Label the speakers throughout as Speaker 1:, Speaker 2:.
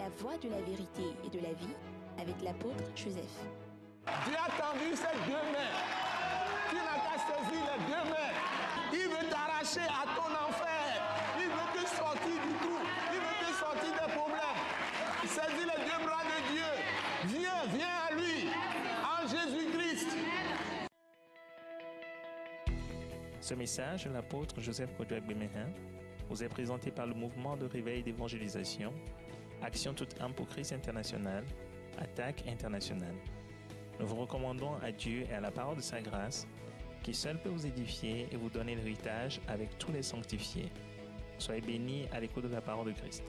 Speaker 1: La voie de la vérité et de la vie avec l'apôtre Joseph.
Speaker 2: Dieu a tendu ses deux mains. Tu n'as qu'à saisir les deux mains. Il veut t'arracher à ton enfer. Il veut te sortir du trou. Il veut te sortir des problèmes. Saisis les deux bras de Dieu. Viens à lui. En Jésus-Christ.
Speaker 3: Ce message de l'apôtre Joseph Kodouak-Bemehin vous est présenté par le mouvement de réveil d'évangélisation, Action toute âme pour Christ international, Attaque internationale. Nous vous recommandons à Dieu et à la parole de sa grâce, qui seul peut vous édifier et vous donner l'héritage avec tous les sanctifiés. Soyez bénis à l'écoute de la parole de Christ.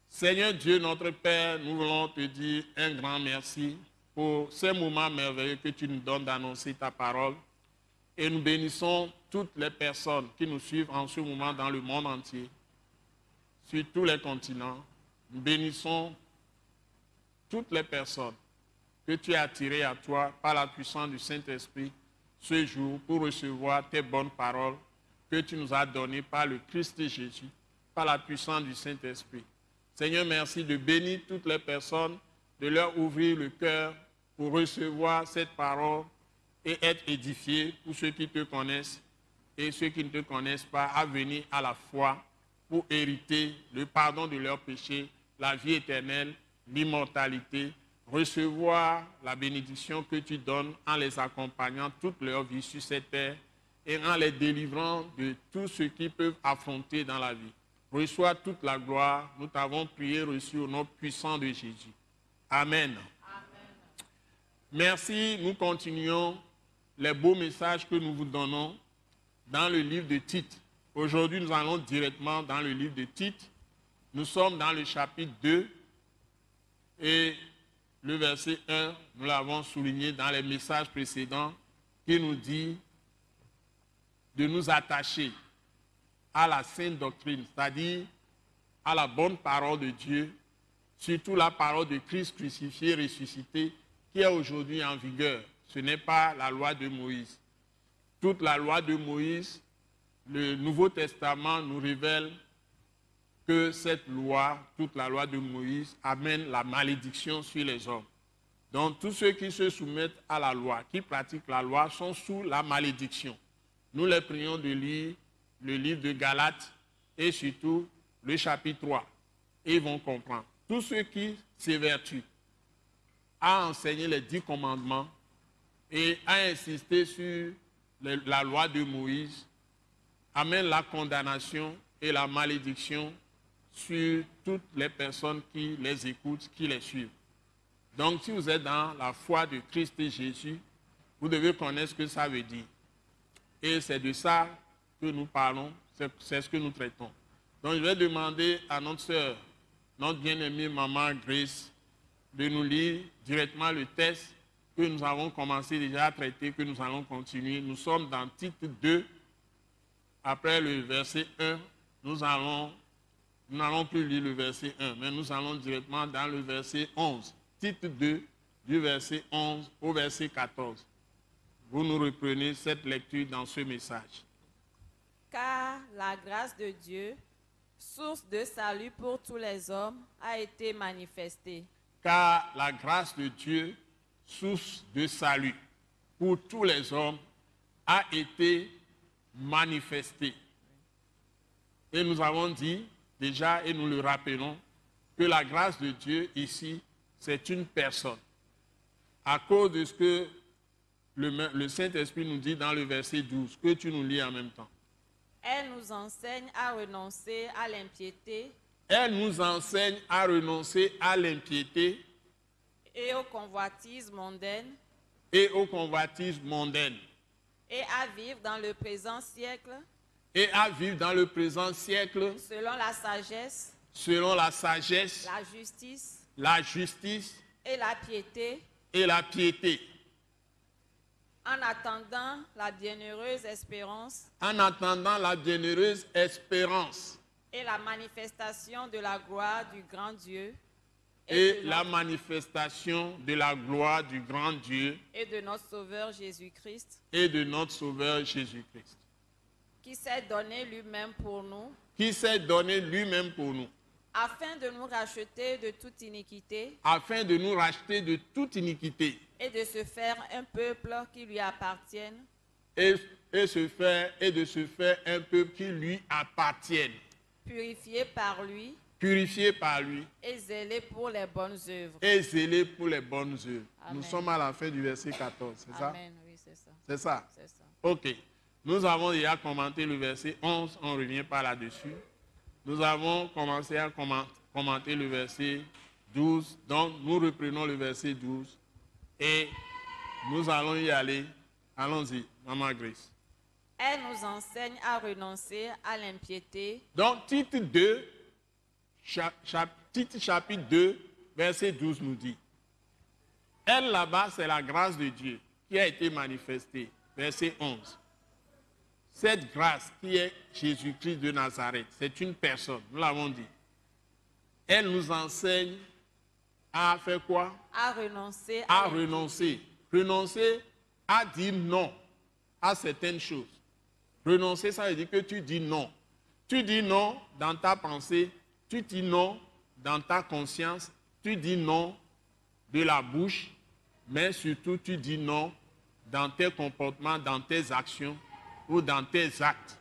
Speaker 2: Seigneur Dieu, notre Père, nous voulons te dire un grand merci pour ces moments merveilleux que tu nous donnes d'annoncer ta parole. Et nous bénissons toutes les personnes qui nous suivent en ce moment dans le monde entier, sur tous les continents. Nous bénissons toutes les personnes que tu as attirées à toi par la puissance du Saint-Esprit ce jour pour recevoir tes bonnes paroles que tu nous as données par le Christ Jésus, par la puissance du Saint-Esprit. Seigneur, merci de bénir toutes les personnes, de leur ouvrir le cœur pour recevoir cette parole et être édifiés pour ceux qui te connaissent et ceux qui ne te connaissent pas à venir à la foi pour hériter le pardon de leurs péchés, la vie éternelle, l'immortalité, recevoir la bénédiction que tu donnes en les accompagnant toute leur vie sur cette terre et en les délivrant de tout ce qu'ils peuvent affronter dans la vie. Reçois toute la gloire. Nous t'avons prié, reçu au nom puissant de Jésus. Amen. Merci, nous continuons les beaux messages que nous vous donnons dans le livre de Tite. Aujourd'hui, nous allons directement dans le livre de Tite. Nous sommes dans le chapitre 2 et le verset 1, nous l'avons souligné dans les messages précédents, qui nous dit de nous attacher à la sainte doctrine, c'est-à-dire à la bonne parole de Dieu, surtout la parole de Christ crucifié, ressuscité, qui est aujourd'hui en vigueur. Ce n'est pas la loi de Moïse. Toute la loi de Moïse, le Nouveau Testament nous révèle que cette loi, toute la loi de Moïse, amène la malédiction sur les hommes. Donc tous ceux qui se soumettent à la loi, qui pratiquent la loi, sont sous la malédiction. Nous les prions de lire le livre de Galates et surtout le chapitre 3. Et ils vont comprendre. Tous ceux qui s'évertuent à enseigner les 10 commandements et à insister sur la loi de Moïse, amène la condamnation et la malédiction sur toutes les personnes qui les écoutent, qui les suivent. Donc, si vous êtes dans la foi de Christ et Jésus, vous devez connaître ce que ça veut dire. Et c'est de ça que nous parlons, c'est ce que nous traitons. Donc, je vais demander à notre sœur, notre bien-aimée maman Grace, de nous lire directement le texte que nous avons commencé déjà à traiter, que nous allons continuer. Nous sommes dans Tite 2. Après le verset 1, nous n'allons plus lire le verset 1, mais nous allons directement dans le verset 11. Tite 2, du verset 11 au verset 14. Vous nous reprenez cette lecture dans ce message.
Speaker 4: Car la grâce de Dieu, source de salut pour tous les hommes, a été manifestée.
Speaker 2: Car la grâce de Dieu, source de salut pour tous les hommes, a été manifestée. Et nous avons dit déjà, et nous le rappelons, que la grâce de Dieu ici, c'est une personne. À cause de ce que le Saint-Esprit nous dit dans le verset 12, que tu nous lis en même temps.
Speaker 4: Elle nous enseigne à renoncer à l'impiété.
Speaker 2: Elle nous enseigne à renoncer à l'impiété
Speaker 4: Et aux convoitises mondaines.
Speaker 2: Et aux convoitises mondaines.
Speaker 4: Et à vivre dans le présent siècle.
Speaker 2: Et à vivre dans le présent siècle.
Speaker 4: Selon la sagesse.
Speaker 2: Selon la sagesse.
Speaker 4: La justice.
Speaker 2: La justice.
Speaker 4: Et la piété.
Speaker 2: Et la piété.
Speaker 4: En attendant la bienheureuse espérance.
Speaker 2: En attendant la bienheureuse espérance.
Speaker 4: Et la manifestation de la gloire du grand Dieu.
Speaker 2: Et la manifestation de la gloire du grand Dieu.
Speaker 4: Et de notre Sauveur Jésus-Christ.
Speaker 2: Et de notre Sauveur Jésus-Christ.
Speaker 4: qui s'est donné lui-même pour nous,
Speaker 2: qui s'est donné lui-même pour nous,
Speaker 4: afin de nous racheter de toute iniquité
Speaker 2: afin de nous racheter de toute iniquité
Speaker 4: et de se faire un peuple qui lui appartienne,
Speaker 2: et de se faire un peuple qui lui appartienne,
Speaker 4: purifié par lui
Speaker 2: purifié par lui
Speaker 4: et zélé pour les bonnes œuvres.
Speaker 2: et zélé pour les bonnes œuvres.
Speaker 4: Amen.
Speaker 2: Nous sommes à la fin du verset 14, c'est ça?
Speaker 4: Amen, oui, c'est ça.
Speaker 2: C'est ça?
Speaker 4: C'est ça.
Speaker 2: Ok. Nous avons déjà commenté le verset 11, on ne revient pas là-dessus. Nous avons commencé à commenter le verset 12, donc nous reprenons le verset 12 et nous allons y aller. Allons-y, Maman Grace.
Speaker 4: Elle nous enseigne à renoncer à l'impiété
Speaker 2: Donc, titre 2, titre chapitre 2, verset 12 nous dit, elle là-bas, c'est la grâce de Dieu qui a été manifestée. Verset 11. Cette grâce qui est Jésus-Christ de Nazareth, c'est une personne, nous l'avons dit. Elle nous enseigne à faire quoi?
Speaker 4: à renoncer
Speaker 2: À renoncer. Renoncer à dire non à certaines choses. Renoncer, ça veut dire que tu dis non. Tu dis non dans ta pensée, tu dis non dans ta conscience, tu dis non de la bouche, mais surtout tu dis non dans tes comportements, dans tes actions ou dans tes actes.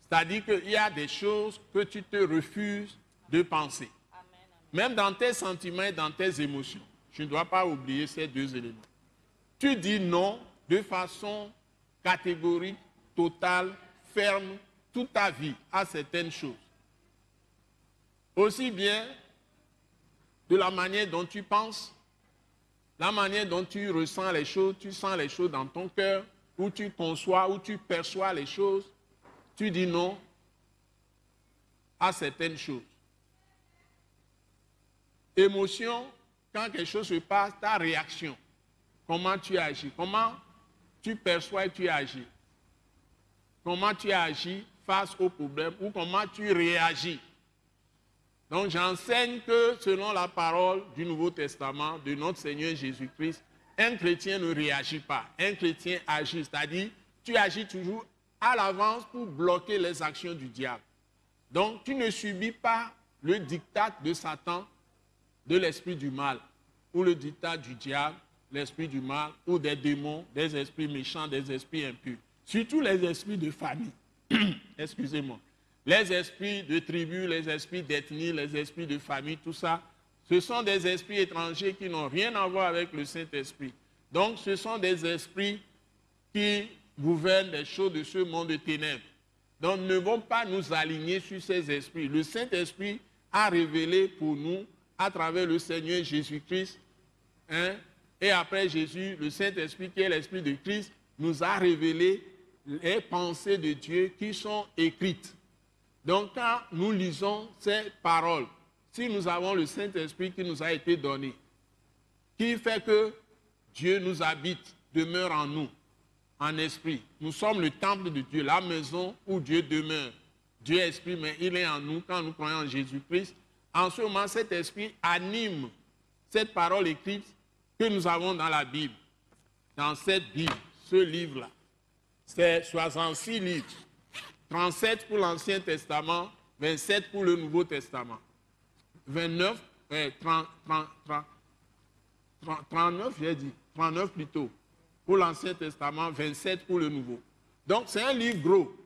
Speaker 2: C'est-à-dire qu'il y a des choses que tu te refuses de penser. Même dans tes sentiments et dans tes émotions. Tu ne dois pas oublier ces deux éléments. Tu dis non de façon catégorique, totale, ferme, toute ta vie à certaines choses. Aussi bien de la manière dont tu penses, la manière dont tu ressens les choses, tu sens les choses dans ton cœur, où tu conçois, où tu perçois les choses, tu dis non à certaines choses. Émotion, quand quelque chose se passe, ta réaction, comment tu agis, comment tu perçois et tu agis, comment tu agis face au problème ou comment tu réagis. Donc j'enseigne que selon la parole du Nouveau Testament de notre Seigneur Jésus-Christ, un chrétien ne réagit pas, un chrétien agit, c'est-à-dire tu agis toujours à l'avance pour bloquer les actions du diable. Donc tu ne subis pas le diktat de Satan, de l'esprit du mal, ou le diktat du diable, l'esprit du mal, ou des démons, des esprits méchants, des esprits impurs. Surtout les esprits de famille. Excusez-moi. Les esprits de tribu, les esprits d'ethnie, les esprits de famille, tout ça, ce sont des esprits étrangers qui n'ont rien à voir avec le Saint-Esprit. Donc, ce sont des esprits qui gouvernent les choses de ce monde de ténèbres. Donc, ne vont pas nous aligner sur ces esprits. Le Saint-Esprit a révélé pour nous, à travers le Seigneur Jésus-Christ, et après Jésus, le Saint-Esprit qui est l'Esprit de Christ, nous a révélé les pensées de Dieu qui sont écrites. Donc, quand nous lisons ces paroles, si nous avons le Saint-Esprit qui nous a été donné, qui fait que Dieu nous habite, demeure en nous, en esprit. Nous sommes le temple de Dieu, la maison où Dieu demeure. Dieu est esprit, mais il est en nous quand nous croyons en Jésus-Christ. En ce moment, cet esprit anime cette parole écrite que nous avons dans la Bible. Dans cette Bible, ce livre-là, c'est 66 livres. 37 pour l'Ancien Testament, 27 pour le Nouveau Testament. 39, j'ai dit, 39 plutôt, pour l'Ancien Testament, 27 pour le Nouveau. Donc, c'est un livre gros.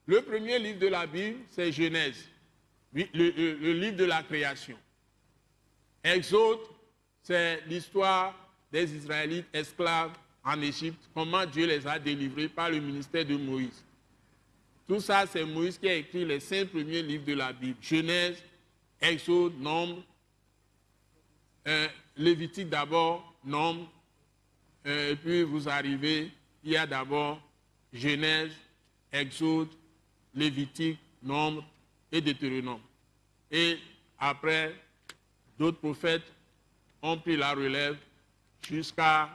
Speaker 2: Le premier livre de la Bible, c'est Genèse, le livre de la création. Exode, c'est l'histoire des Israélites esclaves en Égypte, comment Dieu les a délivrés par le ministère de Moïse. Tout ça, c'est Moïse qui a écrit les 5 premiers livres de la Bible. Genèse, Exode, Nombre, Lévitique d'abord, Nombre, et puis vous arrivez, il y a d'abord Genèse, Exode, Lévitique, Nombre et Deutéronome. Et après, d'autres prophètes ont pris la relève jusqu'à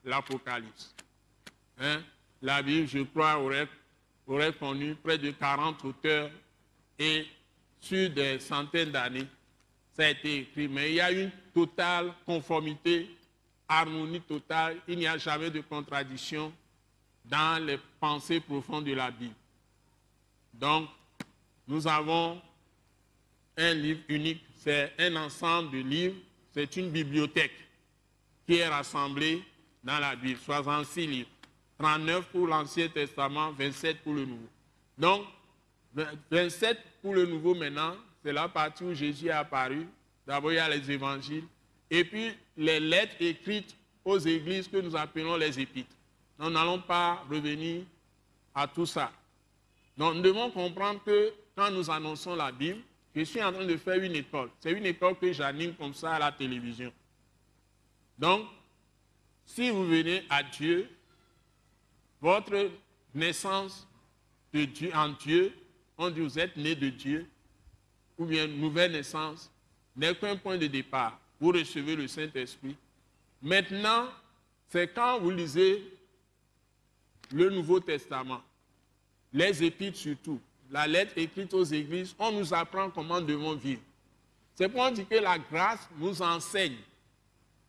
Speaker 2: l'Apocalypse. La Bible, je crois, aurait connu près de 40 auteurs et sur des centaines d'années, ça a été écrit. Mais il y a une totale conformité, harmonie totale, il n'y a jamais de contradiction dans les pensées profondes de la Bible. Donc, nous avons un livre unique, c'est un ensemble de livres, c'est une bibliothèque qui est rassemblée dans la Bible, 66 livres, 39 pour l'Ancien Testament, 27 pour le Nouveau. Donc, 27 pour le Nouveau maintenant, c'est la partie où Jésus est apparu. D'abord, il y a les évangiles, et puis les lettres écrites aux églises que nous appelons les épîtres. Nous n'allons pas revenir à tout ça. Donc, nous devons comprendre que quand nous annonçons la Bible, je suis en train de faire une école. C'est une école que j'anime comme ça à la télévision. Donc, si vous venez à Dieu, votre naissance de Dieu, en Dieu, on dit vous êtes né de Dieu, ou bien nouvelle naissance, n'est qu'un point de départ. Vous recevez le Saint-Esprit. Maintenant, c'est quand vous lisez le Nouveau Testament, les épîtres surtout, la lettre écrite aux églises, on nous apprend comment nous devons vivre. C'est pour dire que la grâce nous enseigne,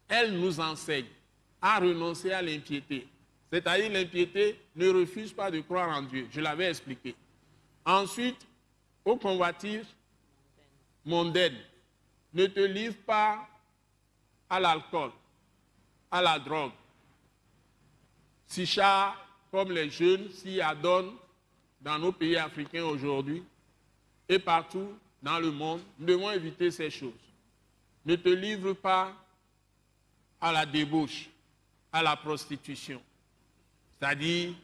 Speaker 2: elle nous enseigne à renoncer à l'impiété. C'est-à-dire l'impiété ne refuse pas de croire en Dieu, je l'avais expliqué. Ensuite, au convoitise mondaine, ne te livre pas à l'alcool, à la drogue. Sicha, comme les jeunes s'y adonnent dans nos pays africains aujourd'hui et partout dans le monde, nous devons éviter ces choses. Ne te livre pas à la débauche, à la prostitution, c'est-à-dire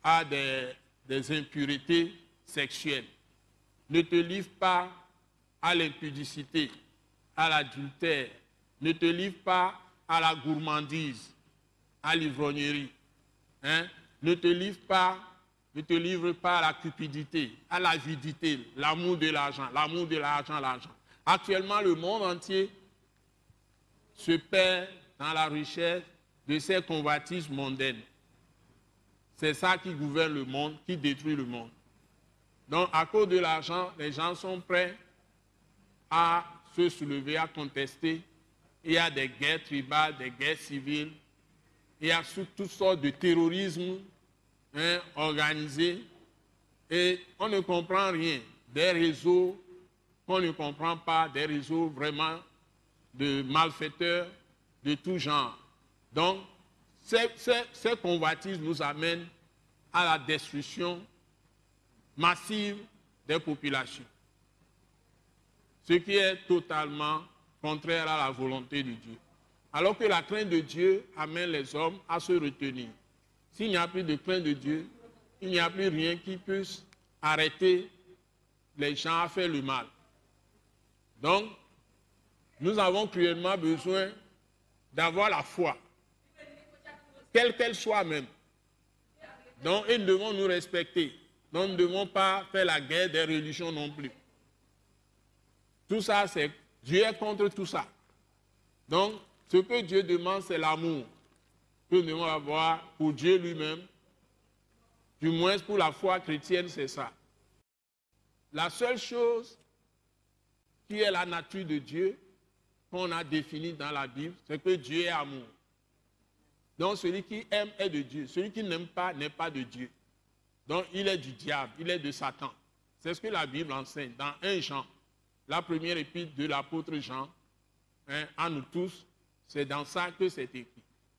Speaker 2: à des impuretés sexuelles. Ne te livre pas à l'impudicité, à l'adultère. Ne te livre pas à la gourmandise, à l'ivrognerie. Hein? Ne te livre pas à la cupidité, à l'avidité, l'amour de l'argent, l'argent. Actuellement, le monde entier se perd dans la richesse de ces convoitises mondaines. C'est ça qui gouverne le monde, qui détruit le monde. Donc, à cause de l'argent, les gens sont prêts à se soulever, à contester. Il y a des guerres tribales, des guerres civiles. Il y a toutes sortes de terrorisme organisé. Et on ne comprend rien. Des réseaux qu'on ne comprend pas, des réseaux vraiment de malfaiteurs de tout genre. Donc, ces convoitises nous amènent à la destruction massive des populations. Ce qui est totalement contraire à la volonté de Dieu. Alors que la crainte de Dieu amène les hommes à se retenir. S'il n'y a plus de crainte de Dieu, il n'y a plus rien qui puisse arrêter les gens à faire le mal. Donc, nous avons cruellement besoin d'avoir la foi, quelle qu'elle soit même. Donc, et nous devons nous respecter. Donc, nous ne devons pas faire la guerre des religions non plus. Tout ça, c'est Dieu est contre tout ça. Donc, ce que Dieu demande, c'est l'amour que nous devons avoir pour Dieu lui-même. Du moins, pour la foi chrétienne, c'est ça. La seule chose qui est la nature de Dieu, qu'on a définie dans la Bible, c'est que Dieu est amour. Donc, celui qui aime est de Dieu. Celui qui n'aime pas n'est pas de Dieu. Donc, il est du diable, il est de Satan. C'est ce que la Bible enseigne dans 1 Jean. La première épître de l'apôtre Jean, à nous tous, c'est dans ça que c'est écrit.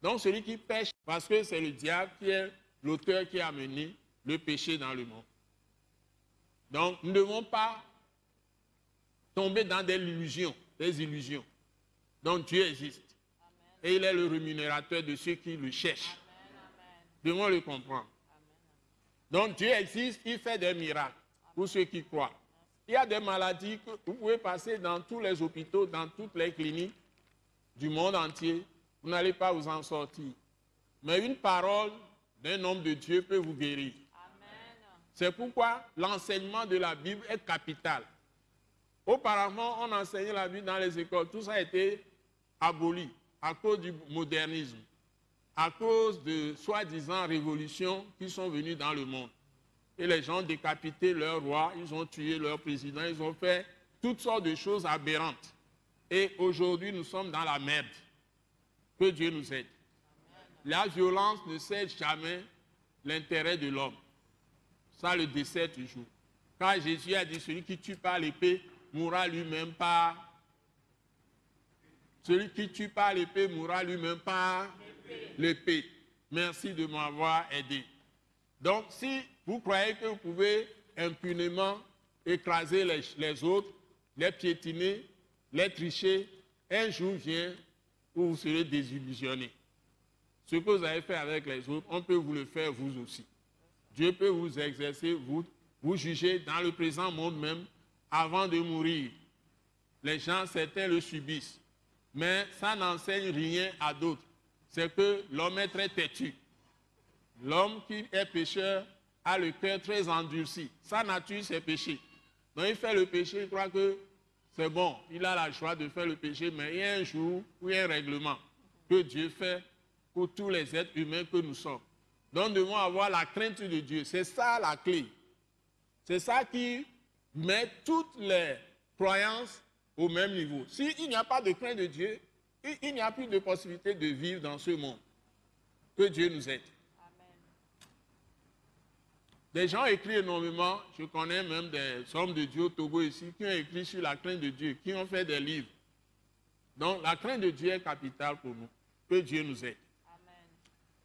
Speaker 2: Donc celui qui pêche, parce que c'est le diable qui est l'auteur qui a amené le péché dans le monde. Donc nous ne devons pas tomber dans des illusions. Donc Dieu existe. Amen. Et il est le rémunérateur de ceux qui le cherchent. Nous devons le comprendre. Amen. Donc Dieu existe, il fait des miracles pour ceux qui croient. Il y a des maladies que vous pouvez passer dans tous les hôpitaux, dans toutes les cliniques du monde entier. Vous n'allez pas vous en sortir. Mais une parole d'un homme de Dieu peut vous guérir. C'est pourquoi l'enseignement de la Bible est capital. Auparavant, on enseignait la Bible dans les écoles. Tout ça a été aboli à cause du modernisme, à cause de soi-disant révolutions qui sont venues dans le monde. Et les gens ont décapité leur roi, ils ont tué leur président, ils ont fait toutes sortes de choses aberrantes. Et aujourd'hui, nous sommes dans la merde. Que Dieu nous aide. la violence ne sert jamais l'intérêt de l'homme. Ça le dessert toujours. Quand Jésus a dit, celui qui tue par l'épée mourra lui-même par... Celui qui tue par l'épée mourra lui-même par l'épée. Merci de m'avoir aidé. Donc, si vous croyez que vous pouvez impunément écraser les autres, les piétiner, les tricher, un jour vient où vous serez désillusionné. Ce que vous avez fait avec les autres, on peut vous le faire vous aussi. Dieu peut vous exercer, vous juger dans le présent monde même, avant de mourir. Les gens, certains le subissent. Mais ça n'enseigne rien à d'autres. C'est que l'homme est très têtu. L'homme qui est pécheur a le cœur très endurci. Sa nature, c'est péché. Donc il fait le péché, il croit que c'est bon. Il a la joie de faire le péché, mais il y a un jour où il y a un règlement que Dieu fait pour tous les êtres humains que nous sommes. Donc nous devons avoir la crainte de Dieu. C'est ça la clé. C'est ça qui met toutes les croyances au même niveau. S'il n'y a pas de crainte de Dieu, il n'y a plus de possibilité de vivre dans ce monde. Que Dieu nous aide.
Speaker 4: Amen.
Speaker 2: Des gens écrivent énormément, je connais même des hommes de Dieu au Togo ici, qui ont écrit sur la crainte de Dieu, qui ont fait des livres. Donc la crainte de Dieu est capitale pour nous. Que Dieu nous aide.
Speaker 4: Amen.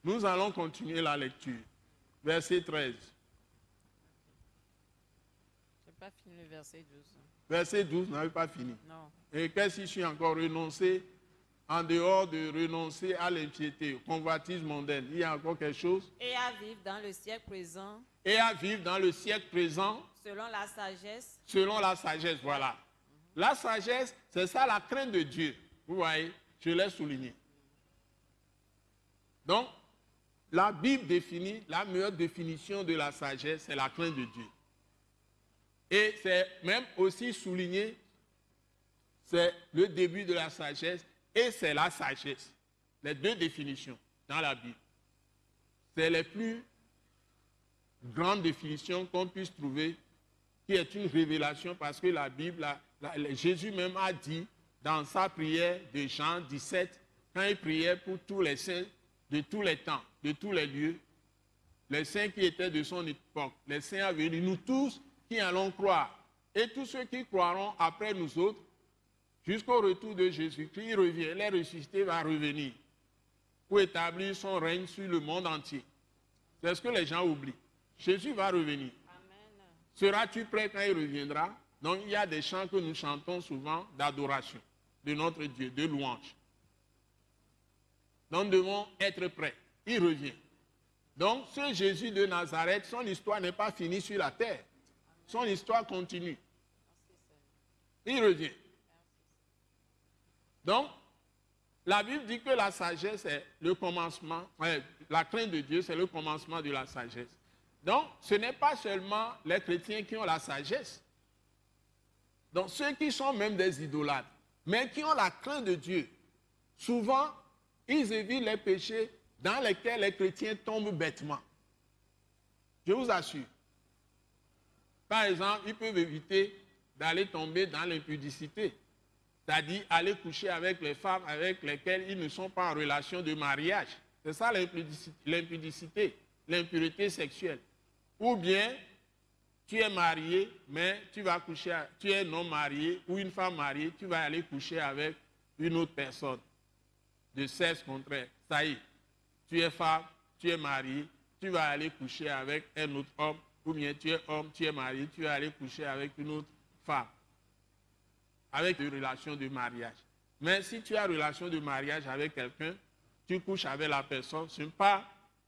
Speaker 2: Nous allons continuer la lecture. Verset 13.
Speaker 4: Je n'ai pas fini le verset 12.
Speaker 2: Verset 12, vous n'avez pas fini.
Speaker 4: Non.
Speaker 2: Et qu'est-ce que je suis encore renoncé, en dehors de renoncer à l'impiété, convoitise mondaine, il y a encore quelque chose?
Speaker 4: Et à vivre dans le siècle présent.
Speaker 2: Et à vivre dans le siècle présent.
Speaker 4: Selon la sagesse.
Speaker 2: Selon la sagesse, voilà. La sagesse, c'est ça la crainte de Dieu. Vous voyez, je l'ai souligné. Donc, la Bible définit, la meilleure définition de la sagesse, c'est la crainte de Dieu. Et c'est même aussi souligné, c'est le début de la sagesse et c'est la sagesse. Les deux définitions dans la Bible. C'est les plus grandes définitions qu'on puisse trouver, qui est une révélation parce que la Bible, Jésus même a dit dans sa prière de Jean 17, quand il priait pour tous les saints de tous les temps, de tous les lieux, les saints qui étaient de son époque, les saints à venir, nous tous qui allons croire, et tous ceux qui croiront après nous autres, jusqu'au retour de Jésus-Christ, il revient, les ressuscités va revenir pour établir son règne sur le monde entier. C'est ce que les gens oublient. Jésus va revenir.
Speaker 4: Amen.
Speaker 2: Seras-tu prêt quand il reviendra? Donc il y a des chants que nous chantons souvent d'adoration de notre Dieu, de louange. Donc nous devons être prêts. Il revient. Donc ce Jésus de Nazareth, son histoire n'est pas finie sur la terre. Son histoire continue. Il revient. Donc, la Bible dit que la sagesse est le commencement, la crainte de Dieu, c'est le commencement de la sagesse. Donc, ce n'est pas seulement les chrétiens qui ont la sagesse. Donc, ceux qui sont même des idolâtres, mais qui ont la crainte de Dieu, souvent, ils évitent les péchés dans lesquels les chrétiens tombent bêtement. Je vous assure. Par exemple, ils peuvent éviter d'aller tomber dans l'impudicité, c'est-à-dire aller coucher avec les femmes avec lesquelles ils ne sont pas en relation de mariage. C'est ça l'impudicité, l'impureté sexuelle. Ou bien, tu es marié, mais tu es non marié ou une femme mariée, tu vas aller coucher avec une autre personne de sexe contraire. Ça y est, tu es femme, tu es marié, tu vas aller coucher avec un autre homme. Ou bien tu es homme, tu es marié, tu vas aller coucher avec une autre femme. Avec une relation de mariage. Mais si tu as une relation de mariage avec quelqu'un, tu couches avec la personne,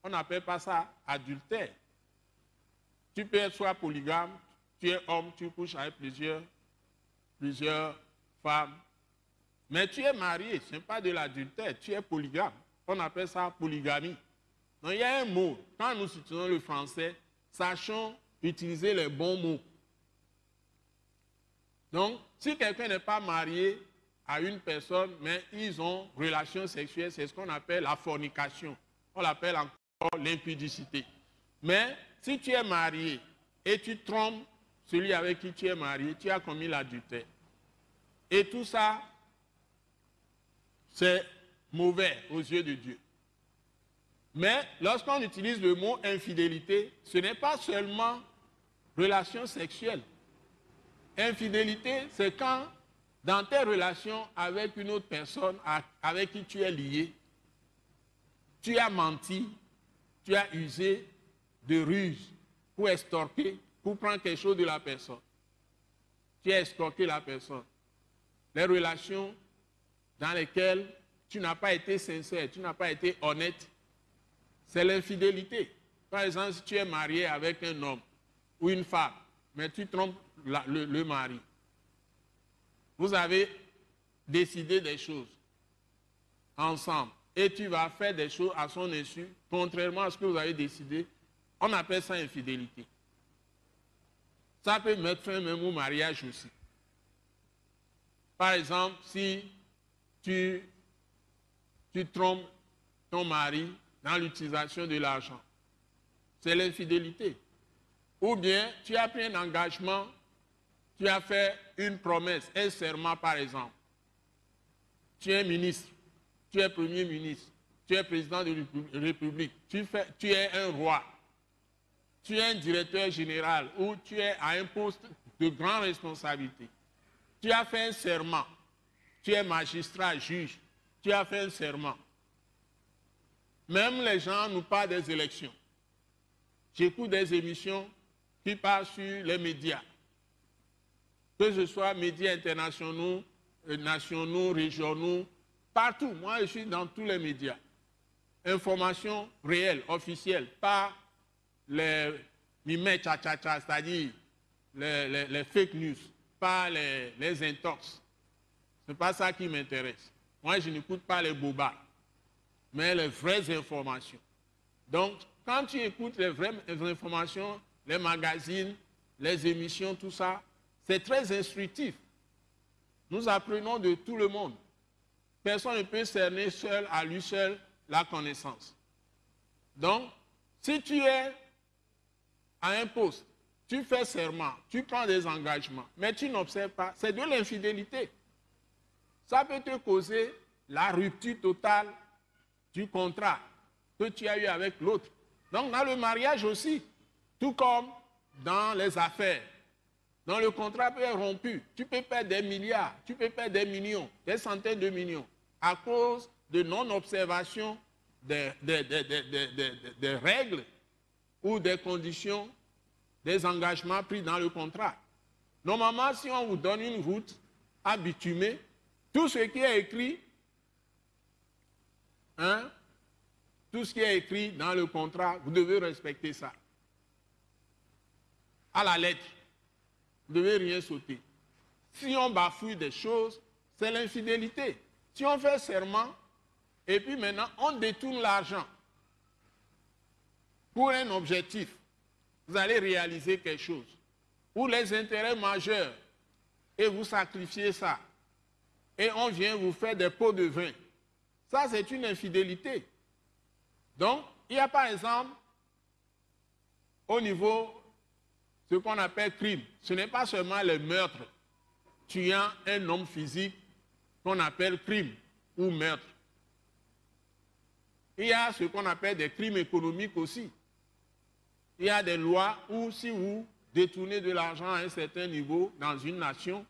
Speaker 2: on n'appelle pas ça adultère. Tu peux être soit polygame, tu es homme, tu couches avec plusieurs femmes. Mais tu es marié, ce n'est pas de l'adultère, tu es polygame. On appelle ça polygamie. Donc il y a un mot, quand nous utilisons le français, sachons utiliser les bons mots. Donc, si quelqu'un n'est pas marié à une personne, mais ils ont relation sexuelle, c'est ce qu'on appelle la fornication. On l'appelle encore l'impudicité. Mais si tu es marié et tu trompes celui avec qui tu es marié, tu as commis l'adultère. Et tout ça, c'est mauvais aux yeux de Dieu. Mais lorsqu'on utilise le mot infidélité, ce n'est pas seulement relation sexuelle. Infidélité, c'est quand, dans tes relations avec une autre personne avec qui tu es lié, tu as menti, tu as usé de ruse pour extorquer, pour prendre quelque chose de la personne. Tu as escroqué la personne. Les relations dans lesquelles tu n'as pas été sincère, tu n'as pas été honnête, c'est l'infidélité. Par exemple, si tu es marié avec un homme ou une femme, mais tu trompes le mari. Vous avez décidé des choses ensemble et tu vas faire des choses à son insu, contrairement à ce que vous avez décidé. On appelle ça infidélité. Ça peut mettre fin même au mariage aussi. Par exemple, si tu trompes ton mari dans l'utilisation de l'argent, c'est l'infidélité. Ou bien tu as pris un engagement, tu as fait une promesse, un serment par exemple. Tu es ministre, tu es premier ministre, tu es président de la République, tu es un roi, tu es un directeur général ou tu es à un poste de grande responsabilité. Tu as fait un serment, tu es magistrat, juge, tu as fait un serment. Même les gens nous parlent des élections. J'écoute des émissions qui parlent sur les médias. Que ce soit médias internationaux, nationaux, régionaux, partout. Moi, je suis dans tous les médias. Informations réelles, officielles, pas les mimets tcha-tcha-tcha, c'est-à-dire les fake news, pas les intox. Ce n'est pas ça qui m'intéresse. Moi, je n'écoute pas les bobards, mais les vraies informations. Donc, quand tu écoutes les vraies informations, les magazines, les émissions, tout ça, c'est très instructif. Nous apprenons de tout le monde. Personne ne peut cerner seul, à lui seul, la connaissance. Donc, si tu es à un poste, tu fais serment, tu prends des engagements, mais tu n'observes pas, c'est de l'infidélité. Ça peut te causer la rupture totale du contrat que tu as eu avec l'autre. Donc, dans le mariage aussi, tout comme dans les affaires, dans le contrat peut être rompu, tu peux perdre des milliards, tu peux perdre des millions, des centaines de millions, à cause de non-observation des règles ou des conditions, des engagements pris dans le contrat. Normalement, si on vous donne une route à bitumer, tout ce qui est écrit, tout ce qui est écrit dans le contrat, vous devez respecter ça. À la lettre, vous ne devez rien sauter. Si on bafouille des choses, c'est l'infidélité. Si on fait serment, et puis maintenant, on détourne l'argent pour un objectif, vous allez réaliser quelque chose. Ou les intérêts majeurs, et vous sacrifiez ça. Et on vient vous faire des pots de vin. Ça, c'est une infidélité. Donc, il y a par exemple, au niveau, ce qu'on appelle crime, ce n'est pas seulement le meurtre tuant un homme physique qu'on appelle crime ou meurtre. Il y a ce qu'on appelle des crimes économiques aussi. Il y a des lois où si vous détournez de l'argent à un certain niveau dans une nation,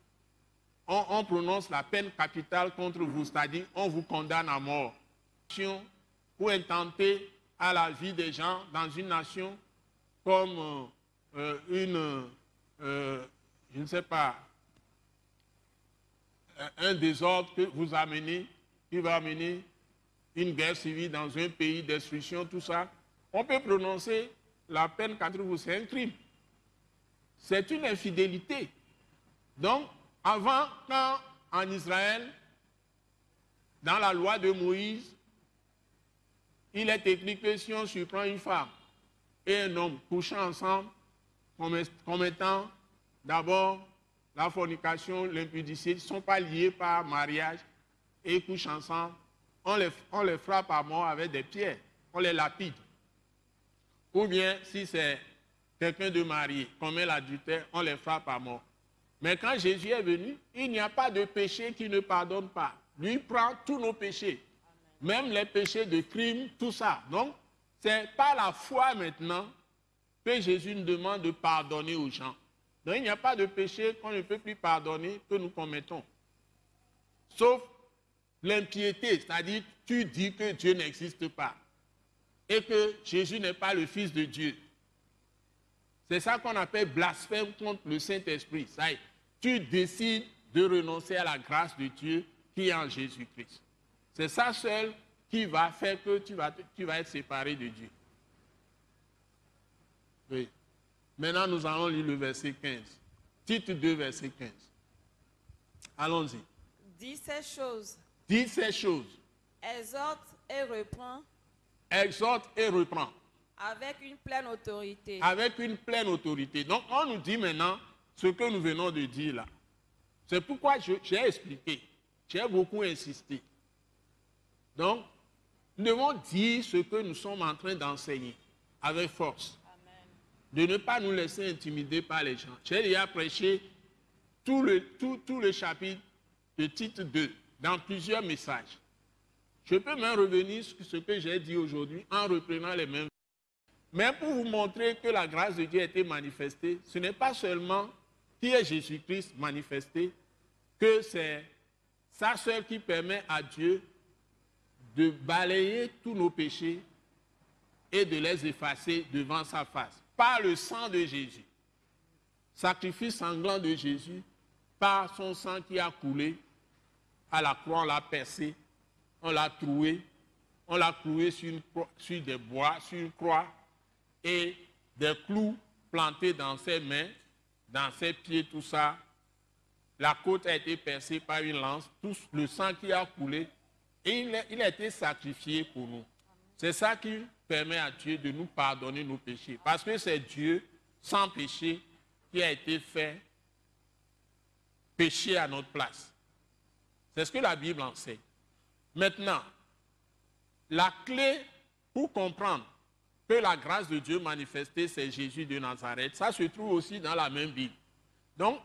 Speaker 2: on prononce la peine capitale contre vous, c'est-à-dire on vous condamne à mort. Pour intenter à la vie des gens dans une nation comme je ne sais pas, un désordre que vous amenez, qui va amener une guerre civile dans un pays, destruction, tout ça, on peut prononcer la peine contre vous, c'est un crime. C'est une infidélité. Donc, avant, quand en Israël, dans la loi de Moïse, il est écrit que si on surprend une femme et un homme couchant ensemble, commettant d'abord la fornication, l'impudicité, ils ne sont pas liés par mariage et couchent ensemble, on les frappe à mort avec des pierres, on les lapide. Ou bien, si c'est quelqu'un de marié, commet l'adultère, on les frappe à mort. Mais quand Jésus est venu, il n'y a pas de péché qui ne pardonne pas. Lui prend tous nos péchés, même les péchés de crime, tout ça. Donc, c'est par la foi maintenant que Jésus nous demande de pardonner aux gens. Donc il n'y a pas de péché qu'on ne peut plus pardonner que nous commettons. Sauf l'impiété, c'est-à-dire tu dis que Dieu n'existe pas et que Jésus n'est pas le Fils de Dieu. C'est ça qu'on appelle blasphème contre le Saint-Esprit. Tu décides de renoncer à la grâce de Dieu qui est en Jésus-Christ. C'est ça seul qui va faire que tu vas être séparé de Dieu. Oui. Maintenant, nous allons lire le verset 15. Tite 2, verset 15. Allons-y.
Speaker 4: Dis ces choses.
Speaker 2: Dis ces choses.
Speaker 4: Exhorte et reprends.
Speaker 2: Exhorte et reprends.
Speaker 4: Avec une pleine autorité.
Speaker 2: Avec une pleine autorité. Donc, on nous dit maintenant ce que nous venons de dire là. C'est pourquoi j'ai expliqué. J'ai beaucoup insisté. Donc, nous devons dire ce que nous sommes en train d'enseigner avec force.
Speaker 4: Amen.
Speaker 2: De ne pas nous laisser intimider par les gens. J'ai déjà prêché tout le chapitre de Tite 2 dans plusieurs messages. Je peux même revenir sur ce que j'ai dit aujourd'hui en reprenant les mêmes. Mais pour vous montrer que la grâce de Dieu a été manifestée, ce n'est pas seulement qui est Jésus-Christ manifesté, que c'est ça seul qui permet à Dieu de balayer tous nos péchés et de les effacer devant sa face. Par le sang de Jésus. Sacrifice sanglant de Jésus, par son sang qui a coulé, à la croix, on l'a percé, on l'a troué, on l'a cloué sur des bois, sur une croix, et des clous plantés dans ses mains, dans ses pieds, tout ça. La côte a été percée par une lance, tout le sang qui a coulé, et il a été sacrifié pour nous. C'est ça qui permet à Dieu de nous pardonner nos péchés. Parce que c'est Dieu, sans péché, qui a été fait péché à notre place. C'est ce que la Bible enseigne. Maintenant, la clé pour comprendre que la grâce de Dieu manifestée, c'est Jésus de Nazareth, ça se trouve aussi dans la même Bible. Donc,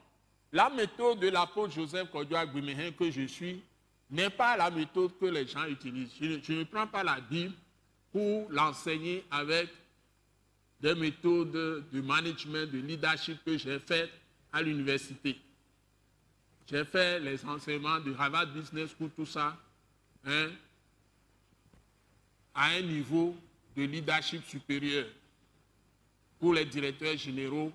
Speaker 2: la méthode de l'apôtre Joseph Kodouak-Bemehin que je suis n'est pas la méthode que les gens utilisent. Je ne prends pas la Bible pour l'enseigner avec des méthodes de management, de leadership que j'ai faites à l'université. J'ai fait les enseignements de Harvard Business School, tout ça, hein, à un niveau de leadership supérieur pour les directeurs généraux,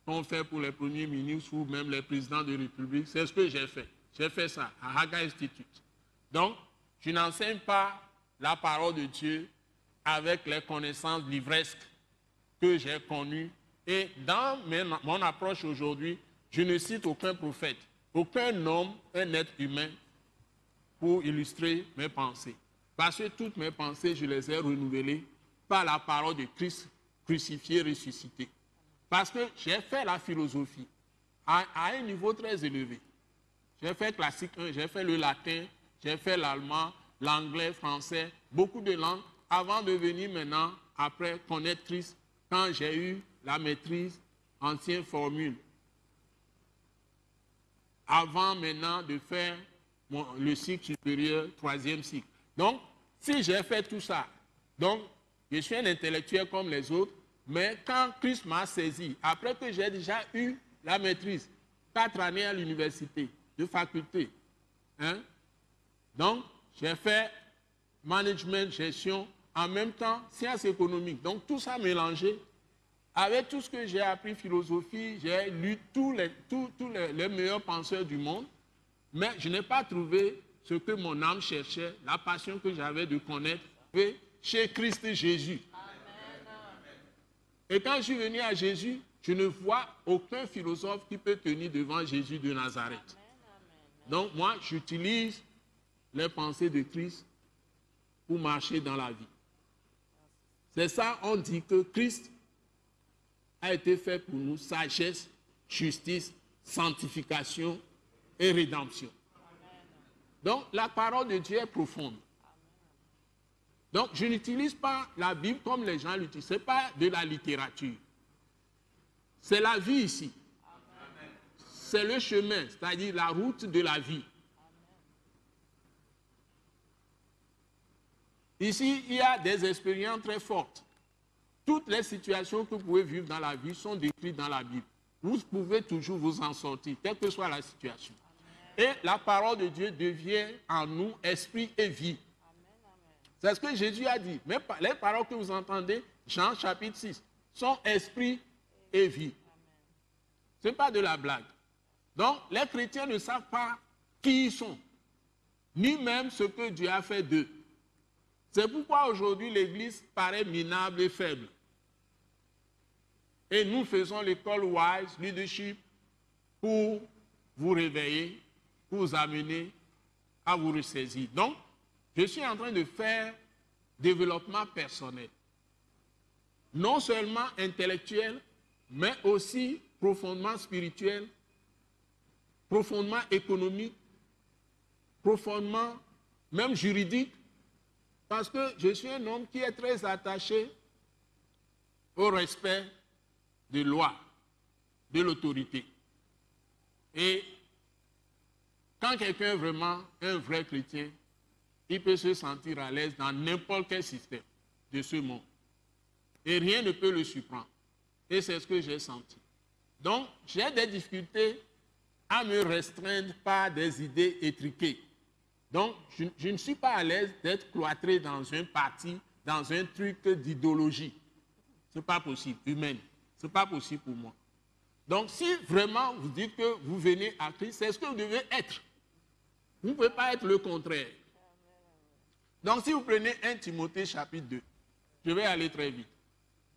Speaker 2: qu'on fait pour les premiers ministres ou même les présidents de République. C'est ce que j'ai fait. J'ai fait ça à Haga Institute. Donc, je n'enseigne pas la parole de Dieu avec les connaissances livresques que j'ai connues. Et dans mon approche aujourd'hui, je ne cite aucun prophète, aucun homme, un être humain pour illustrer mes pensées. Parce que toutes mes pensées, je les ai renouvelées par la parole de Christ crucifié, ressuscité. Parce que j'ai fait la philosophie à un niveau très élevé. J'ai fait classique 1, j'ai fait le latin, j'ai fait l'allemand, l'anglais, français, beaucoup de langues, avant de venir maintenant, après connaître Christ, quand j'ai eu la maîtrise ancienne formule. Avant maintenant de faire le cycle supérieur, 3e cycle. Donc, si j'ai fait tout ça, donc je suis un intellectuel comme les autres, mais quand Christ m'a saisi, après que j'ai déjà eu la maîtrise, 4 années à l'université, de faculté, hein, donc j'ai fait management, gestion, en même temps sciences économiques. Donc tout ça mélangé, avec tout ce que j'ai appris, philosophie, j'ai lu tous les meilleurs penseurs du monde, mais je n'ai pas trouvé ce que mon âme cherchait, la passion que j'avais de connaître chez Christ Jésus. Et quand je suis venu à Jésus, je ne vois aucun philosophe qui peut tenir devant Jésus de Nazareth. Donc moi, j'utilise les pensées de Christ pour marcher dans la vie. C'est ça, on dit que Christ a été fait pour nous sagesse, justice, sanctification et rédemption. Donc la parole de Dieu est profonde. Donc je n'utilise pas la Bible comme les gens l'utilisent. Ce n'est pas de la littérature. C'est la vie ici. C'est le chemin, c'est-à-dire la route de la vie. Ici, il y a des expériences très fortes. Toutes les situations que vous pouvez vivre dans la vie sont décrites dans la Bible. Vous pouvez toujours vous en sortir, quelle que soit la situation. Et la parole de Dieu devient en nous esprit et vie. C'est ce que Jésus a dit. Mais les paroles que vous entendez, Jean chapitre 6, sont esprit et vie. Ce n'est pas de la blague. Donc, les chrétiens ne savent pas qui ils sont, ni même ce que Dieu a fait d'eux. C'est pourquoi aujourd'hui l'Église paraît minable et faible. Et nous faisons l'école Wise Leadership pour vous réveiller, pour vous amener à vous ressaisir. Donc, je suis en train de faire développement personnel. Non seulement intellectuel, mais aussi profondément spirituel, profondément économique, profondément même juridique, parce que je suis un homme qui est très attaché au respect des lois, de l'autorité. Et quand quelqu'un est vraiment un vrai chrétien, il peut se sentir à l'aise dans n'importe quel système de ce monde. Et rien ne peut le surprendre. Et c'est ce que j'ai senti. Donc, j'ai des difficultés à me restreindre par des idées étriquées. Donc, je ne suis pas à l'aise d'être cloîtré dans un parti, dans un truc d'idéologie. Ce n'est pas possible, humaine. Ce n'est pas possible pour moi. Donc, si vraiment vous dites que vous venez à Christ, c'est ce que vous devez être. Vous ne pouvez pas être le contraire. Donc, si vous prenez 1 Timothée chapitre 2, je vais aller très vite.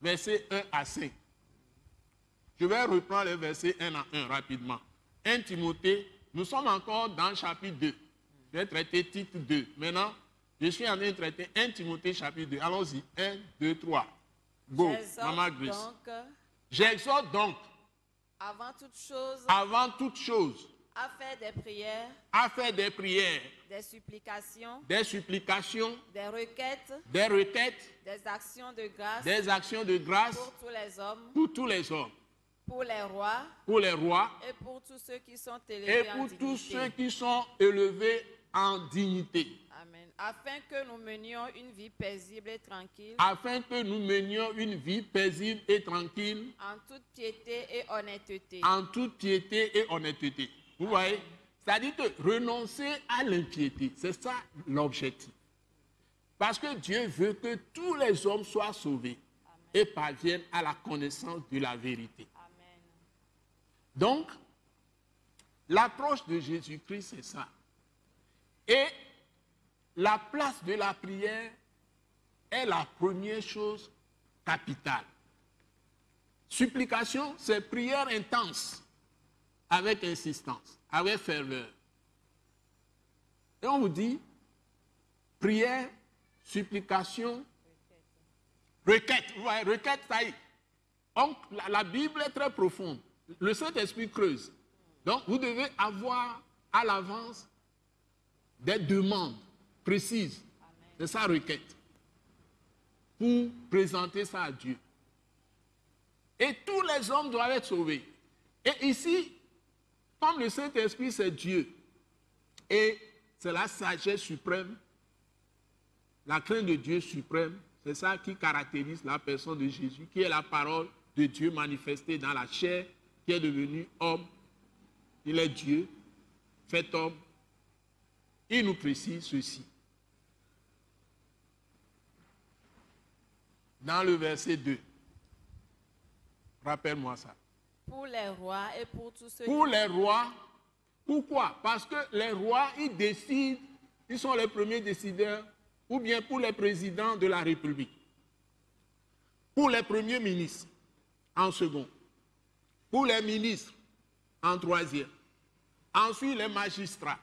Speaker 2: Versets 1 à 5. Je vais reprendre les versets 1 à 1 rapidement. 1 Timothée, nous sommes encore dans le chapitre 2. Je vais traiter titre 2. Maintenant, je suis en train de traiter 1 Timothée chapitre 2. Allons-y. 1, 2, 3. Go, Maman Grace. J'exhorte donc,
Speaker 4: avant toute chose, à faire des prières, des supplications, des requêtes, des actions de grâce, pour tous les hommes, pour les rois, et pour tous ceux qui sont élevés en dignité.
Speaker 2: Amen.
Speaker 4: Afin que nous menions une vie paisible et tranquille. En toute piété et honnêteté.
Speaker 2: Vous voyez? C'est-à-dire que renoncer à l'impiété, c'est ça l'objectif. Parce que Dieu veut que tous les hommes soient sauvés. Amen. Et parviennent à la connaissance de la vérité.
Speaker 4: Amen.
Speaker 2: Donc, l'approche de Jésus-Christ, c'est ça. Et la place de la prière est la première chose capitale. Supplication, c'est prière intense, avec insistance, avec ferveur. Et on vous dit, prière, supplication, requête. Vous voyez, requête, ça y est. Donc, la Bible est très profonde. Le Saint-Esprit creuse. Donc, vous devez avoir à l'avance des demandes précises. C'est ça, requête. Pour présenter ça à Dieu. Et tous les hommes doivent être sauvés. Et ici, comme le Saint-Esprit, c'est Dieu. Et c'est la sagesse suprême, la crainte de Dieu suprême. C'est ça qui caractérise la personne de Jésus, qui est la parole de Dieu manifestée dans la chair, qui est devenu homme. Il est Dieu, fait homme. Il nous précise ceci. Dans le verset 2. Rappelle-moi ça.
Speaker 4: Pour les rois et pour tous ceux
Speaker 2: Pour les rois. Pourquoi? Parce que les rois, ils décident, ils sont les premiers décideurs, ou bien pour les présidents de la République. Pour les premiers ministres, en second. Pour les ministres, en troisième. Ensuite, les magistrats.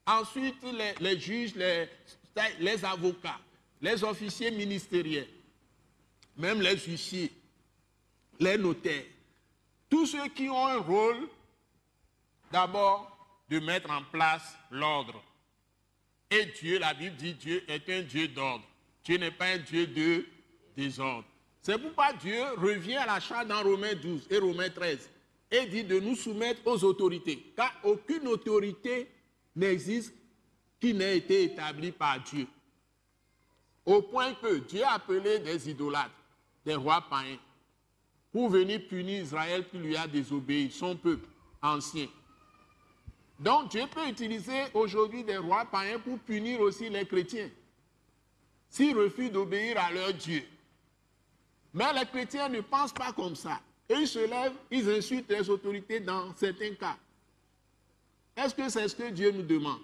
Speaker 2: Ensuite, les juges, les avocats, les officiers ministériels, même les huissiers, les notaires. Tous ceux qui ont un rôle, d'abord, de mettre en place l'ordre. Et Dieu, la Bible dit, Dieu est un Dieu d'ordre. Dieu n'est pas un Dieu de désordre. C'est pourquoi Dieu revient à la charte dans Romains 12 et Romains 13 et dit de nous soumettre aux autorités. Car aucune autorité n'existe qui n'ait été établie par Dieu. Au point que Dieu a appelé des idolâtres, des rois païens, pour venir punir Israël qui lui a désobéi, son peuple ancien. Donc Dieu peut utiliser aujourd'hui des rois païens pour punir aussi les chrétiens, s'ils refusent d'obéir à leur Dieu. Mais les chrétiens ne pensent pas comme ça. Et ils se lèvent, ils insultent les autorités dans certains cas. Est-ce que c'est ce que Dieu nous demande?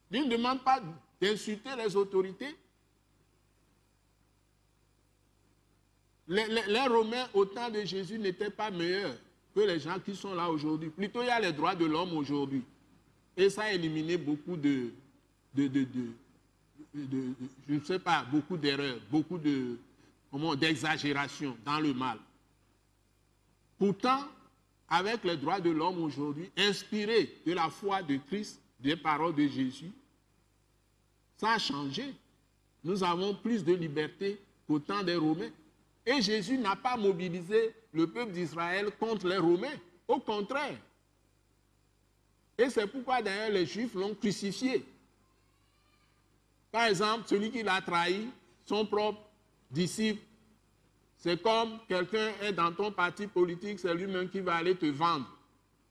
Speaker 2: Dieu ne demande pas d'insulter les autorités. Les Romains au temps de Jésus n'étaient pas meilleurs que les gens qui sont là aujourd'hui. Plutôt, il y a les droits de l'homme aujourd'hui. Et ça a éliminé beaucoup je ne sais pas, beaucoup d'erreurs, beaucoup d'exagération dans le mal. Pourtant, avec les droits de l'homme aujourd'hui, inspirés de la foi de Christ, des paroles de Jésus, ça a changé. Nous avons plus de liberté qu'au temps des Romains. Et Jésus n'a pas mobilisé le peuple d'Israël contre les Romains. Au contraire. Et c'est pourquoi d'ailleurs les Juifs l'ont crucifié. Par exemple, celui qui l'a trahi, son propre disciple, c'est comme quelqu'un est dans ton parti politique, c'est lui-même qui va aller te vendre.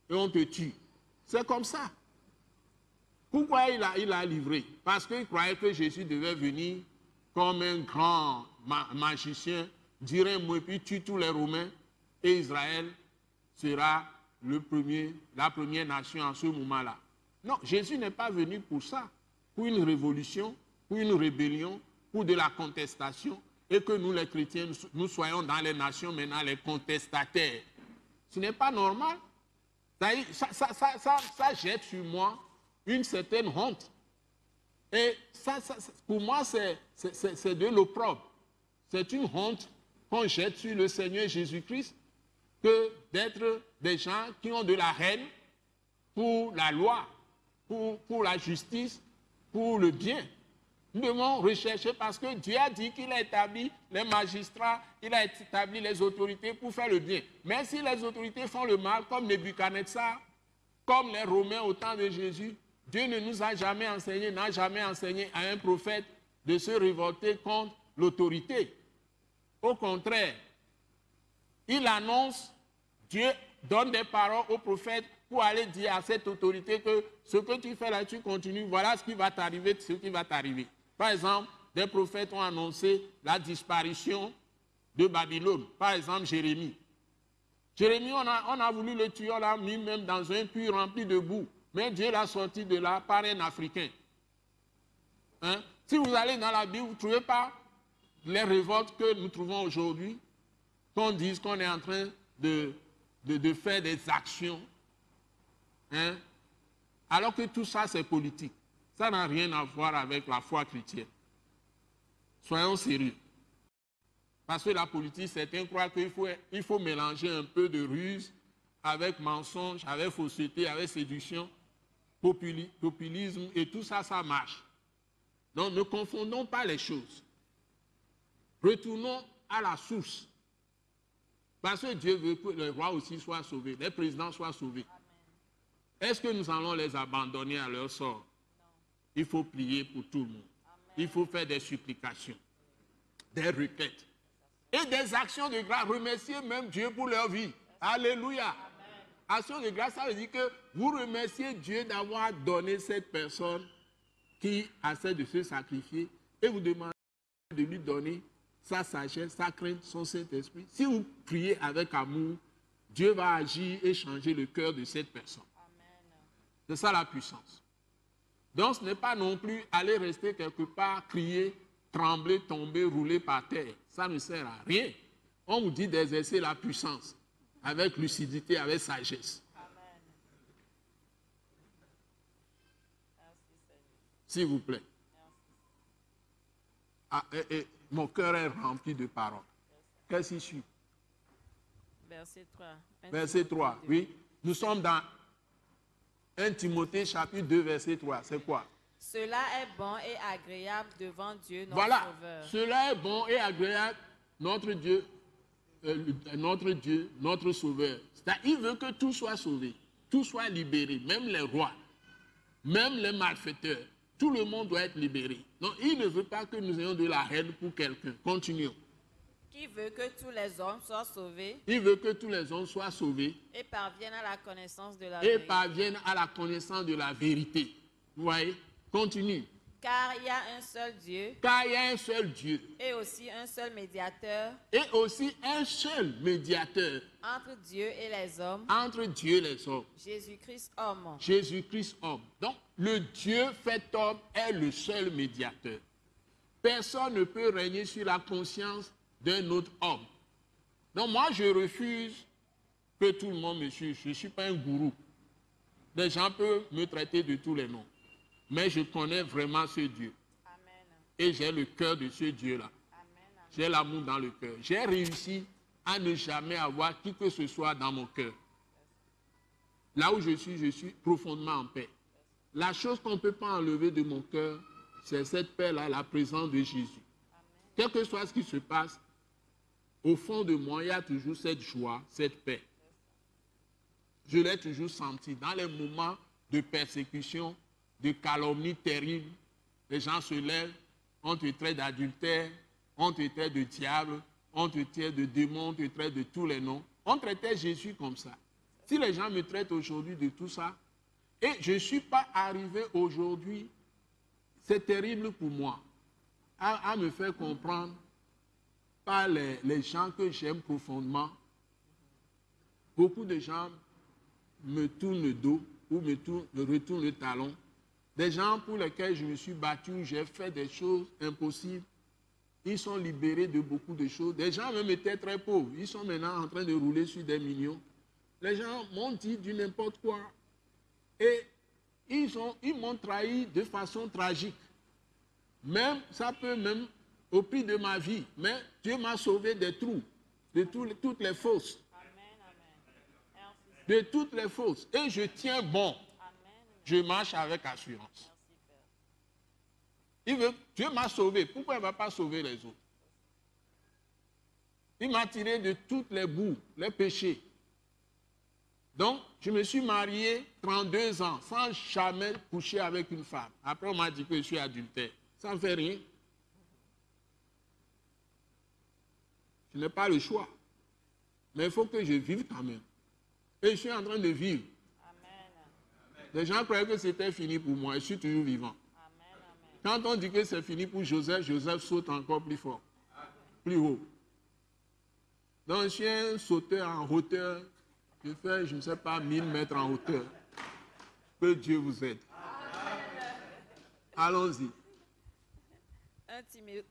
Speaker 2: Et on te tue. C'est comme ça. Pourquoi il a livré? Parce qu'il croyait que Jésus devait venir comme un grand magicien, dire un mot et puis tue tous les Romains, et Israël sera la première nation en ce moment-là. Non, Jésus n'est pas venu pour ça, pour une révolution, pour une rébellion, pour de la contestation, et que nous les chrétiens, nous soyons dans les nations maintenant les contestataires. Ce n'est pas normal. Ça jette sur moi une certaine honte. Et ça, pour moi, c'est de l'opprobre. C'est une honte qu'on jette sur le Seigneur Jésus-Christ que d'être des gens qui ont de la haine pour la loi, pour la justice, pour le bien. Nous devons rechercher parce que Dieu a dit qu'il a établi les magistrats, il a établi les autorités pour faire le bien. Mais si les autorités font le mal, comme Nebuchadnezzar, comme les Romains au temps de Jésus, Dieu ne nous a jamais enseigné, n'a jamais enseigné à un prophète de se révolter contre l'autorité. Au contraire, il annonce, Dieu donne des paroles au prophète pour aller dire à cette autorité que ce que tu fais là, tu continues, voilà ce qui va t'arriver, ce qui va t'arriver. Par exemple, des prophètes ont annoncé la disparition de Babylone. Par exemple, Jérémie. Jérémie, on a voulu le tuer, on l'a mis même dans un puits rempli de boue. Mais Dieu l'a sorti de là par un Africain. Hein? Si vous allez dans la Bible, vous ne trouvez pas les révoltes que nous trouvons aujourd'hui, qu'on dise qu'on est en train de faire des actions. Hein? Alors que tout ça, c'est politique. Ça n'a rien à voir avec la foi chrétienne. Soyons sérieux. Parce que la politique, certains croient qu'il faut mélanger un peu de ruse avec mensonge, avec fausseté, avec séduction, populisme, et tout ça, ça marche. Donc ne confondons pas les choses. Retournons à la source. Parce que Dieu veut que les rois aussi soient sauvés, les présidents soient sauvés. Est-ce que nous allons les abandonner à leur sort? Non. Il faut prier pour tout le monde. Amen. Il faut faire des supplications, des requêtes et des actions de grâce. Remercier même Dieu pour leur vie. Alléluia. Amen. Action de grâce, ça veut dire que vous remerciez Dieu d'avoir donné cette personne qui essaie de se sacrifier et vous demandez de lui donner sa sagesse, sa crainte, son Saint-Esprit. Si vous priez avec amour, Dieu va agir et changer le cœur de cette personne. C'est ça la puissance. Donc ce n'est pas non plus aller rester quelque part, crier, trembler, tomber, rouler par terre. Ça ne sert à rien. On vous dit d'exercer la puissance avec lucidité, avec sagesse. Amen. S'il vous plaît. Ah, mon cœur est rempli de paroles. Qu'est-ce qui suit?
Speaker 4: Verset 3.
Speaker 2: Verset 3, oui. Nous sommes dans 1 Timothée chapitre 2, verset 3. C'est quoi?
Speaker 4: Cela est bon et agréable devant Dieu, notre
Speaker 2: Sauveur.
Speaker 4: Voilà.
Speaker 2: Cela est bon et agréable, notre Dieu, notre Sauveur. Il veut que tout soit sauvé, tout soit libéré, même les rois, même les malfaiteurs. Tout le monde doit être libéré. Donc, il ne veut pas que nous ayons de la haine pour quelqu'un. Continuons.
Speaker 4: Qui veut que tous les hommes soient sauvés
Speaker 2: Il veut que tous les hommes soient sauvés
Speaker 4: et parviennent à la connaissance de la
Speaker 2: et
Speaker 4: vérité.
Speaker 2: parviennent à la connaissance de la vérité. Vous voyez? Continue.
Speaker 4: Car il y a un seul Dieu
Speaker 2: Car il y a un seul Dieu
Speaker 4: et aussi un seul médiateur
Speaker 2: et aussi un seul médiateur
Speaker 4: entre Dieu et les hommes,
Speaker 2: entre Dieu et les hommes.
Speaker 4: Jésus-Christ homme.
Speaker 2: Jésus-Christ homme. Donc, le Dieu fait homme est le seul médiateur. Personne ne peut régner sur la conscience d'un autre homme. Donc, moi, je refuse que tout le monde me suive. Je ne suis pas un gourou. Les gens peuvent me traiter de tous les noms. Mais je connais vraiment ce Dieu.
Speaker 4: Amen.
Speaker 2: Et j'ai le cœur de ce Dieu-là. J'ai l'amour dans le cœur. J'ai réussi à ne jamais avoir qui que ce soit dans mon cœur. Là où je suis profondément en paix. La chose qu'on ne peut pas enlever de mon cœur, c'est cette paix-là, la présence de Jésus. Quel que soit ce qui se passe, au fond de moi, il y a toujours cette joie, cette paix. Je l'ai toujours senti. Dans les moments de persécution, de calomnie terrible, les gens se lèvent, on te traite d'adultère, on te traite de diable, on te traite de démon, on te traite de tous les noms. On traitait Jésus comme ça. Si les gens me traitent aujourd'hui de tout ça, et je ne suis pas arrivé aujourd'hui, c'est terrible pour moi, à me faire comprendre par les gens que j'aime profondément. Beaucoup de gens me tournent le dos ou me retournent le talon. Des gens pour lesquels je me suis battu, j'ai fait des choses impossibles. Ils sont libérés de beaucoup de choses. Des gens même étaient très pauvres. Ils sont maintenant en train de rouler sur des millions. Les gens m'ont dit du n'importe quoi. Et ils m'ont trahi de façon tragique. Même, ça peut même au prix de ma vie. Mais Dieu m'a sauvé des trous, de toutes les fosses. De toutes les fosses. Et je tiens bon. Je marche avec assurance. Dieu m'a sauvé. Pourquoi il ne va pas sauver les autres? Il m'a tiré de toutes les boues, les péchés. Donc, je me suis marié 32 ans sans jamais coucher avec une femme. Après, on m'a dit que je suis adultère. Ça ne fait rien. Je n'ai pas le choix. Mais il faut que je vive quand même. Et je suis en train de vivre. Les gens croyaient que c'était fini pour moi. Je suis toujours vivant. Quand on dit que c'est fini pour Joseph, Joseph saute encore plus fort, plus haut. Donc, je suis un sauteur en hauteur. Je fais, je ne sais pas, 1000 mètres en hauteur. Que Dieu vous aide. Allons-y.
Speaker 4: 1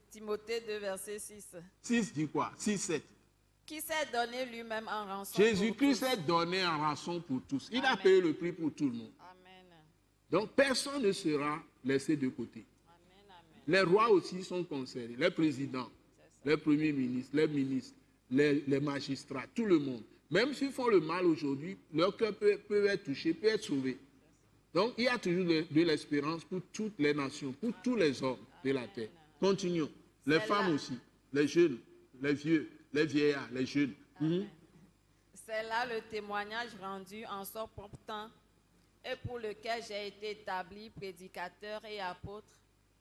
Speaker 4: Timothée 2, verset 6.
Speaker 2: 6 dit quoi? 6, 7.
Speaker 4: Qui s'est donné lui-même en rançon
Speaker 2: Jésus-Christ s'est donné en rançon pour tous. Il a payé le prix pour tout le monde.
Speaker 4: Amen.
Speaker 2: Donc, personne ne sera laissé de côté.
Speaker 4: Amen, amen.
Speaker 2: Les rois aussi sont concernés, les présidents, les premiers ministres, les ministres, les magistrats, tout le monde. Même s'ils font le mal aujourd'hui, leur cœur peut être touché, peut être sauvé. Donc, il y a toujours de l'espérance pour toutes les nations, pour tous les hommes de la terre. Continuons. Les femmes aussi, les jeunes, les vieux, les vieillards, les jeunes.
Speaker 4: C'est là le témoignage rendu en son propre temps et pour lequel j'ai été établi prédicateur et apôtre.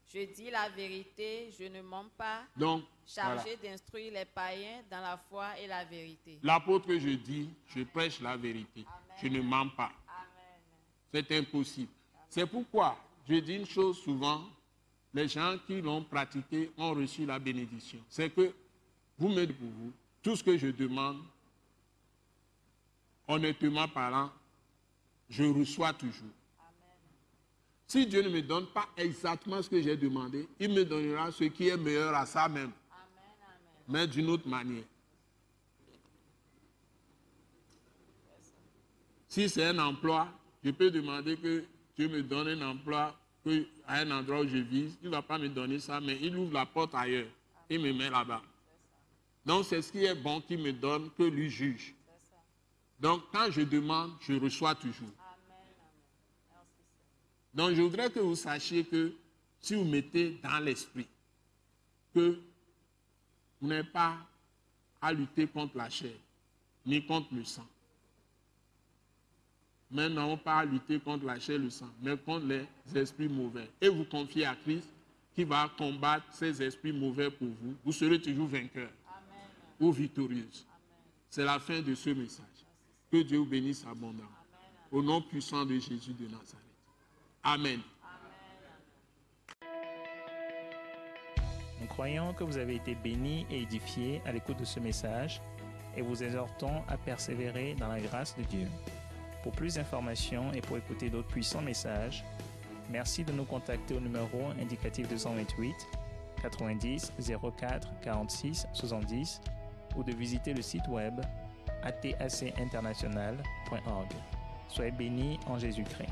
Speaker 4: Je dis la vérité, je ne mens pas.
Speaker 2: Donc,
Speaker 4: chargé d'instruire les païens dans la foi et la vérité.
Speaker 2: L'apôtre que je dis, je prêche la vérité. Amen. Je ne mens pas. C'est impossible. C'est pourquoi je dis une chose souvent, les gens qui l'ont pratiqué ont reçu la bénédiction. C'est que, vous m'aidez pour vous, tout ce que je demande, honnêtement parlant, je reçois toujours. Si Dieu ne me donne pas exactement ce que j'ai demandé, il me donnera ce qui est meilleur à ça même. Mais d'une autre manière. Si c'est un emploi, je peux demander que Dieu me donne un emploi à un endroit où je vise. Il ne va pas me donner ça, mais il ouvre la porte ailleurs. Il me met là-bas. Donc c'est ce qui est bon qu'il me donne que lui juge. Donc quand je demande, je reçois toujours. Donc je voudrais que vous sachiez que si vous mettez dans l'esprit que vous n'avez pas à lutter contre la chair, ni contre le sang. mais n'avons pas à lutter contre la chair et le sang, mais contre les esprits mauvais. Et vous confiez à Christ qui va combattre ces esprits mauvais pour vous. Vous serez toujours vainqueur ou victorieuse. C'est la fin de ce message. Que Dieu vous bénisse abondamment. Au nom puissant de Jésus de Nazareth. Amen.
Speaker 3: Nous croyons que vous avez été bénis et édifiés à l'écoute de ce message et vous exhortons à persévérer dans la grâce de Dieu. Pour plus d'informations et pour écouter d'autres puissants messages, merci de nous contacter au numéro indicatif 228 90 04 46 70 ou de visiter le site web atacinternational.org. Soyez bénis en Jésus-Christ.